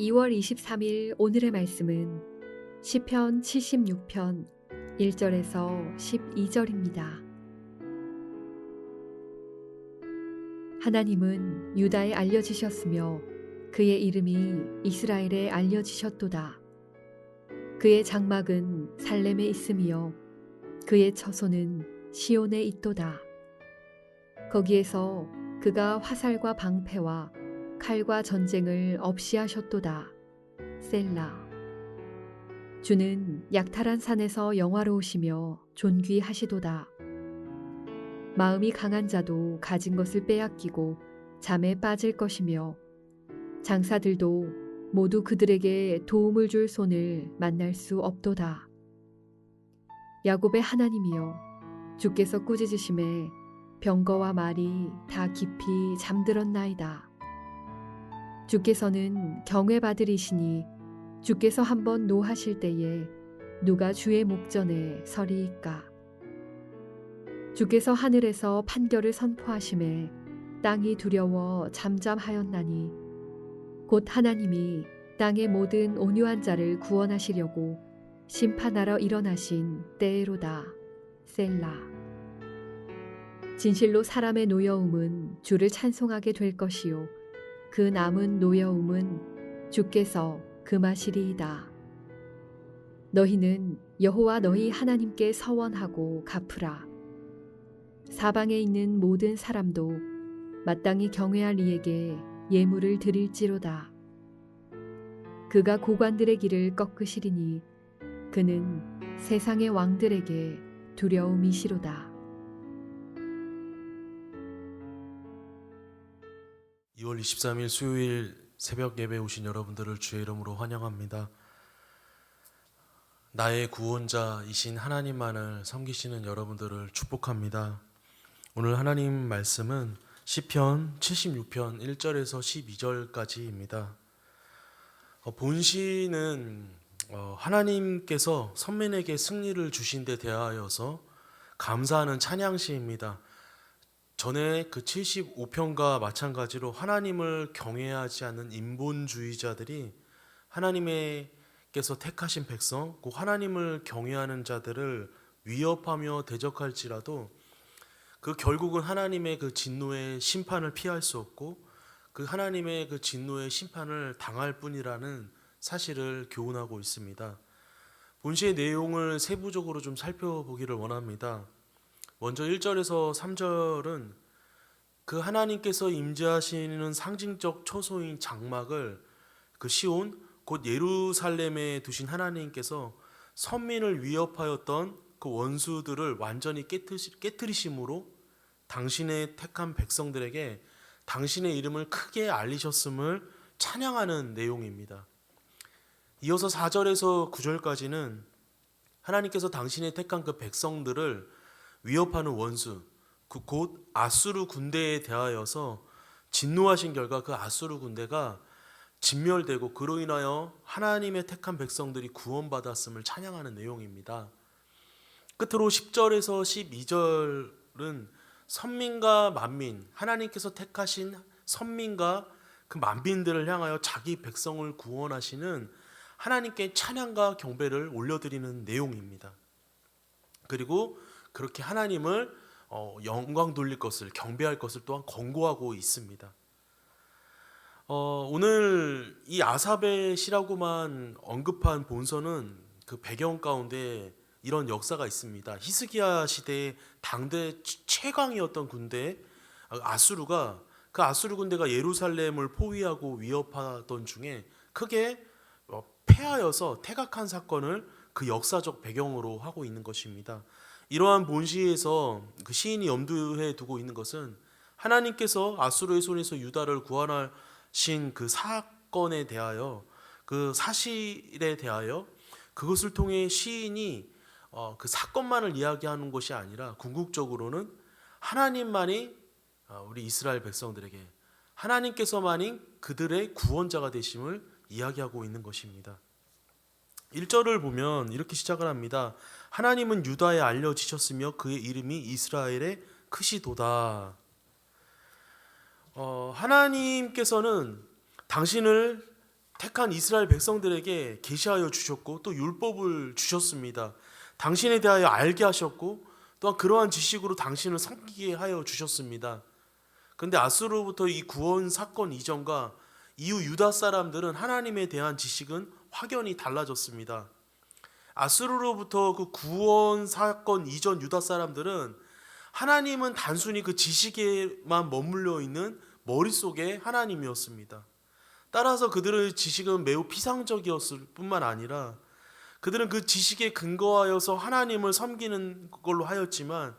2월 23일 오늘의 말씀은 시편 76편 1절에서 12절입니다. 하나님은 유다에 알려지셨으며 그의 이름이 이스라엘에 알려지셨도다. 그의 장막은 살렘에 있음이요 그의 처소는 시온에 있도다. 거기에서 그가 화살과 방패와 칼과 전쟁을 없이 하셨도다. 셀라. 주는 약탈한 산에서 영화로우시며 존귀하시도다. 마음이 강한 자도 가진 것을 빼앗기고 잠에 빠질 것이며 장사들도 모두 그들에게 도움을 줄 손을 만날 수 없도다. 야곱의 하나님이여, 주께서 꾸짖으심에 병거와 말이 다 깊이 잠들었나이다. 주께서는 경외받으리시니 주께서 한번 노하실 때에 누가 주의 목전에 서리이까. 주께서 하늘에서 판결을 선포하심에 땅이 두려워 잠잠하였나니 곧 하나님이 땅의 모든 온유한 자를 구원하시려고 심판하러 일어나신 때로다. 셀라. 진실로 사람의 노여움은 주를 찬송하게 될 것이요 그 남은 노여움은 주께서 금하시리이다. 너희는 여호와 너희 하나님께 서원하고 갚으라. 사방에 있는 모든 사람도 마땅히 경외할 이에게 예물을 드릴지로다. 그가 고관들의 길을 꺾으시리니 그는 세상의 왕들에게 두려움이시로다. 2월 23일 수요일 새벽 예배 오신 여러분들을 주의 이름으로 환영합니다. 나의 구원자이신 하나님만을 섬기시는 여러분들을 축복합니다. 오늘 하나님 말씀은 시편 76편 1절에서 12절까지입니다. 본시는 하나님께서 선민에게 승리를 주신 데 대하여서 감사하는 찬양시입니다. 전에 그 75편과 마찬가지로 하나님을 경외하지 않는 인본주의자들이 하나님께서 택하신 백성, 곧 하나님을 경외하는 자들을 위협하며 대적할지라도 그 결국은 하나님의 그 진노의 심판을 피할 수 없고 그 하나님의 그 진노의 심판을 당할 뿐이라는 사실을 교훈하고 있습니다. 본시의 내용을 세부적으로 좀 살펴보기를 원합니다. 먼저 1절에서 3절은 그 하나님께서 임재하시는 상징적 초소인 장막을 그 시온 곧 예루살렘에 두신 하나님께서 선민을 위협하였던 그 원수들을 완전히 깨뜨리심으로 당신의 택한 백성들에게 당신의 이름을 크게 알리셨음을 찬양하는 내용입니다. 이어서 4절에서 9절까지는 하나님께서 당신의 택한 그 백성들을 위협하는 원수, 곧 아수르 군대에 대하여서 진노하신 결과 그 아수르 군대가 진멸되고 그로 인하여 하나님의 택한 백성들이 구원받았음을 찬양하는 내용입니다. 끝으로 10절에서 12절은 선민과 만민, 하나님께서 택하신 선민과 그 만민들을 향하여 자기 백성을 구원하시는 하나님께 찬양과 경배를 올려드리는 내용입니다. 그리고 그렇게 하나님을 영광 돌릴 것을, 경배할 것을 또한 권고하고 있습니다. 오늘 이 아삽의 시라고만 언급한 본서는 그 배경 가운데 이런 역사가 있습니다. 히스기야 시대의 당대 최강이었던 군대 아수르가, 그 아수르 군대가 예루살렘을 포위하고 위협하던 중에 크게 패하여서 퇴각한 사건을 그 역사적 배경으로 하고 있는 것입니다. 이러한 본시에서 그 시인이 염두에 두고 있는 것은 하나님께서 아수르의 손에서 유다를 구원하신 그 사건에 대하여, 그 사실에 대하여 그것을 통해 시인이 그 사건만을 이야기하는 것이 아니라 궁극적으로는 하나님만이 우리 이스라엘 백성들에게, 하나님께서만이 그들의 구원자가 되심을 이야기하고 있는 것입니다. 1절을 보면 이렇게 시작을 합니다. 하나님은 유다에 알려지셨으며 그의 이름이 이스라엘에 크시도다. 하나님께서는 당신을 택한 이스라엘 백성들에게 계시하여 주셨고 또 율법을 주셨습니다. 당신에 대하여 알게 하셨고 또한 그러한 지식으로 당신을 섬기게 하여 주셨습니다. 그런데 아수르로부터 이 구원 사건 이전과 이후 유다 사람들은 하나님에 대한 지식은 확연히 달라졌습니다. 아수르로부터 그 구원 사건 이전 유다 사람들은 하나님은 단순히 그 지식에만 머물러 있는 머릿속의 하나님이었습니다. 따라서 그들의 지식은 매우 피상적이었을 뿐만 아니라 그들은 그 지식에 근거하여서 하나님을 섬기는 걸로 하였지만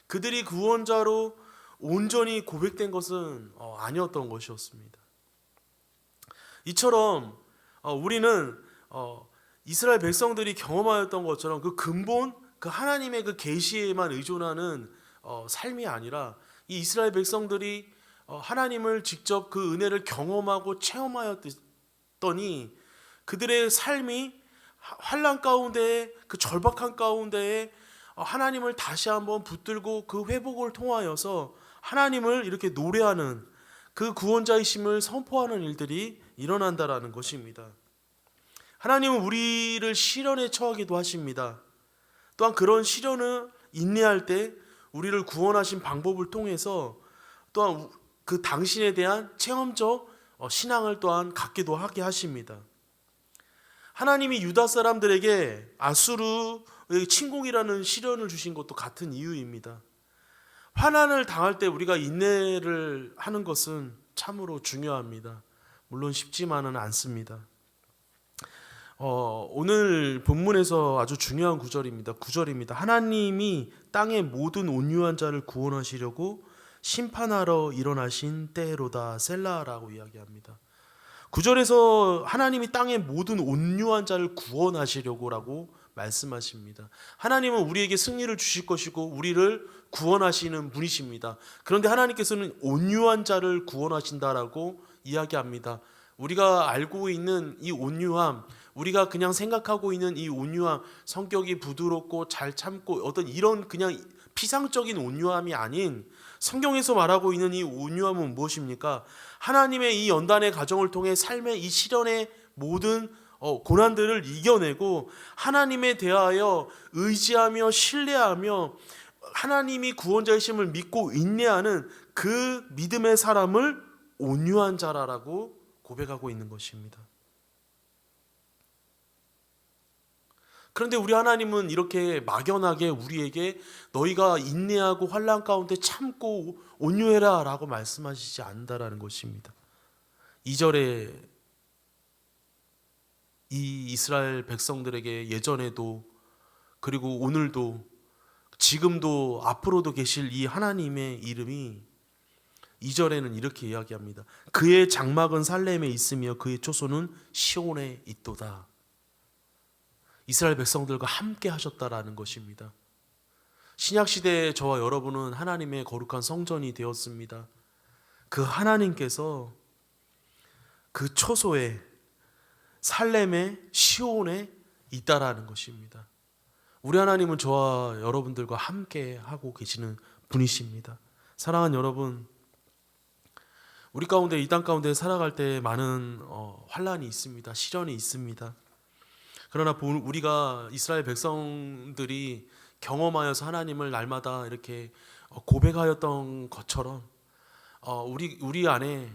그들이 구원자로 온전히 고백된 것은 아니었던 것이었습니다. 이처럼 우리는 이스라엘 백성들이 경험하였던 것처럼 그 근본, 그 하나님의 그 계시에만 의존하는 삶이 아니라 이 이스라엘 백성들이 하나님을 직접 그 은혜를 경험하고 체험하였더니 그들의 삶이 환난 가운데, 그 절박한 가운데에 하나님을 다시 한번 붙들고 그 회복을 통하여서 하나님을 이렇게 노래하는, 그 구원자이심을 선포하는 일들이 일어난다라는 것입니다. 하나님은 우리를 시련에 처하기도 하십니다. 또한 그런 시련을 인내할 때 우리를 구원하신 방법을 통해서 또한 그 당신에 대한 체험적 신앙을 또한 갖기도 하게 하십니다. 하나님이 유다 사람들에게 아수르의 침공이라는 시련을 주신 것도 같은 이유입니다. 환난을 당할 때 우리가 인내를 하는 것은 참으로 중요합니다. 물론 쉽지만은 않습니다. 오늘 본문에서 아주 중요한 구절입니다. 9절입니다. 하나님이 땅의 모든 온유한 자를 구원하시려고 심판하러 일어나신 때로다 셀라라고 이야기합니다. 9절에서 하나님이 땅의 모든 온유한 자를 구원하시려고라고 말씀하십니다. 하나님은 우리에게 승리를 주실 것이고 우리를 구원하시는 분이십니다. 그런데 하나님께서는 온유한 자를 구원하신다라고 이야기합니다. 우리가 알고 있는 이 온유함, 우리가 그냥 생각하고 있는 이 온유함, 성격이 부드럽고 잘 참고 어떤 이런 그냥 피상적인 온유함이 아닌 성경에서 말하고 있는 이 온유함은 무엇입니까? 하나님의 이 연단의 과정을 통해 삶의 이 시련의 모든 고난들을 이겨내고 하나님에 대하여 의지하며 신뢰하며 하나님이 구원자이심을 믿고 인내하는 그 믿음의 사람을 온유한 자라라고 고백하고 있는 것입니다. 그런데 우리 하나님은 이렇게 막연하게 우리에게 너희가 인내하고 환난 가운데 참고 온유해라 라고 말씀하시지 않는다라는 것입니다. 2절에 이 이스라엘 백성들에게 예전에도 그리고 오늘도 지금도 앞으로도 계실 이 하나님의 이름이 2절에는 이렇게 이야기합니다. 그의 장막은 살렘에 있으며 그의 초소는 시온에 있도다. 이스라엘 백성들과 함께 하셨다라는 것입니다. 신약 시대에 저와 여러분은 하나님의 거룩한 성전이 되었습니다. 그 하나님께서 그 초소에 살렘의 시온에 있다라는 것입니다. 우리 하나님은 저와 여러분들과 함께 하고 계시는 분이십니다. 사랑하는 여러분, 우리 가운데 이 땅 가운데 살아갈 때 많은 환난이 있습니다. 시련이 있습니다. 그러나 우리가 이스라엘 백성들이 경험하여서 하나님을 날마다 이렇게 고백하였던 것처럼 우리 안에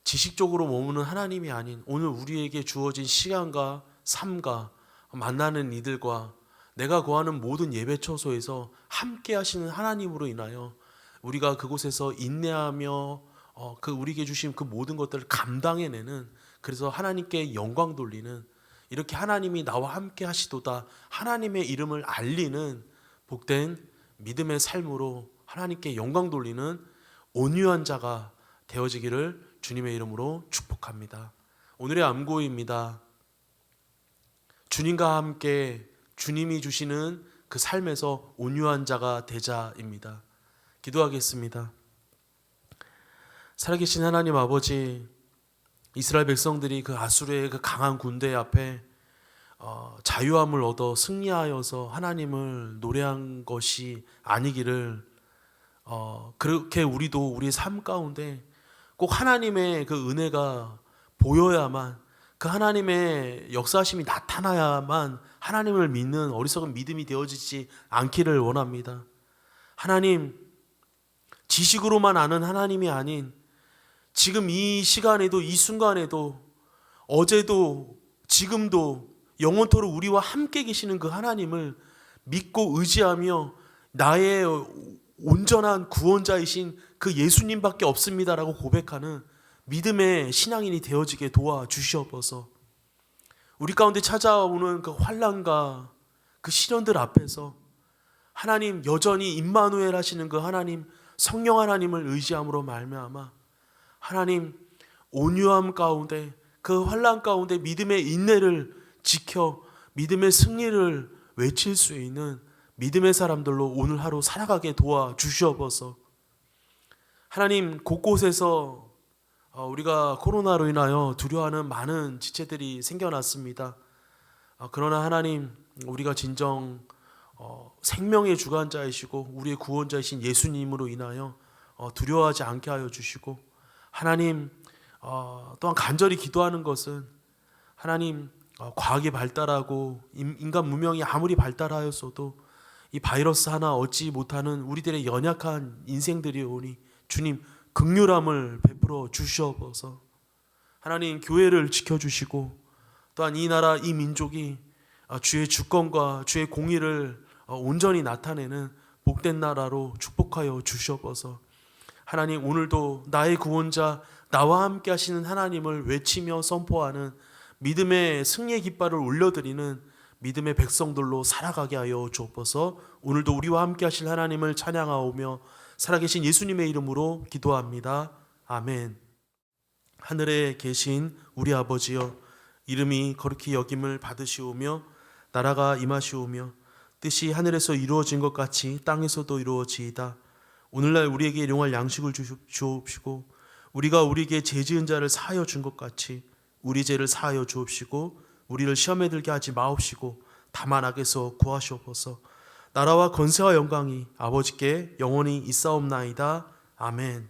지식적으로 머무는 하나님이 아닌 오늘 우리에게 주어진 시간과 삶과 만나는 이들과 내가 거하는 모든 예배 처소에서 함께 하시는 하나님으로 인하여 우리가 그곳에서 인내하며 우리에게 주신 그 모든 것들을 감당해내는, 그래서 하나님께 영광 돌리는, 이렇게 하나님이 나와 함께 하시도다 하나님의 이름을 알리는 복된 믿음의 삶으로 하나님께 영광 돌리는 온유한 자가 되어지기를 주님의 이름으로 축복합니다. 오늘의 암고입니다. 주님과 함께 주님이 주시는 그 삶에서 온유한 자가 되자입니다. 기도하겠습니다. 살아계신 하나님 아버지, 이스라엘 백성들이 그 아수르의 그 강한 군대 앞에 자유함을 얻어 승리하여서 하나님을 노래한 것이 아니기를, 그렇게 우리도 우리의 삶 가운데 꼭 하나님의 그 은혜가 보여야만, 그 하나님의 역사심이 나타나야만 하나님을 믿는 어리석은 믿음이 되어지지 않기를 원합니다. 하나님, 지식으로만 아는 하나님이 아닌 지금 이 시간에도, 이 순간에도, 어제도 지금도 영원토록 우리와 함께 계시는 그 하나님을 믿고 의지하며 나의 온전한 구원자이신 그 예수님밖에 없습니다라고 고백하는 믿음의 신앙인이 되어지게 도와주시옵소서. 우리 가운데 찾아오는 그 환난과 그 시련들 앞에서 하나님, 여전히 임마누엘 하시는 그 하나님, 성령 하나님을 의지함으로 말미암아 하나님, 온유함 가운데, 그 환난 가운데 믿음의 인내를 지켜 믿음의 승리를 외칠 수 있는 믿음의 사람들로 오늘 하루 살아가게 도와주시옵소서. 하나님, 곳곳에서 우리가 코로나로 인하여 두려워하는 많은 지체들이 생겨났습니다. 그러나 하나님, 우리가 진정 생명의 주관자이시고 우리의 구원자이신 예수님으로 인하여 두려워하지 않게 하여 주시고, 하나님, 또한 간절히 기도하는 것은 하나님, 과학이 발달하고 인간 문명이 아무리 발달하였어도 이 바이러스 하나 얻지 못하는 우리들의 연약한 인생들이 오니 주님, 긍휼함을 베풀어 주시옵소서. 하나님, 교회를 지켜주시고 또한 이 나라, 이 민족이 주의 주권과 주의 공의를 온전히 나타내는 복된 나라로 축복하여 주시옵소서. 하나님, 오늘도 나의 구원자, 나와 함께 하시는 하나님을 외치며 선포하는 믿음의 승리의 깃발을 올려드리는 믿음의 백성들로 살아가게 하여 주옵소서. 오늘도 우리와 함께 하실 하나님을 찬양하오며 살아계신 예수님의 이름으로 기도합니다. 아멘. 하늘에 계신 우리 아버지여, 이름이 거룩히 여김을 받으시오며 나라가 임하시오며 뜻이 하늘에서 이루어진 것 같이 땅에서도 이루어지이다. 오늘날 우리에게 일용할 양식을 주옵시고 우리가 우리에게 죄 지은 자를 사하여 준 것 같이 우리 죄를 사하여 주옵시고 우리를 시험에 들게 하지 마옵시고 다만 악에서 구하시옵소서. 나라와 권세와 영광이 아버지께 영원히 있사옵나이다. 아멘.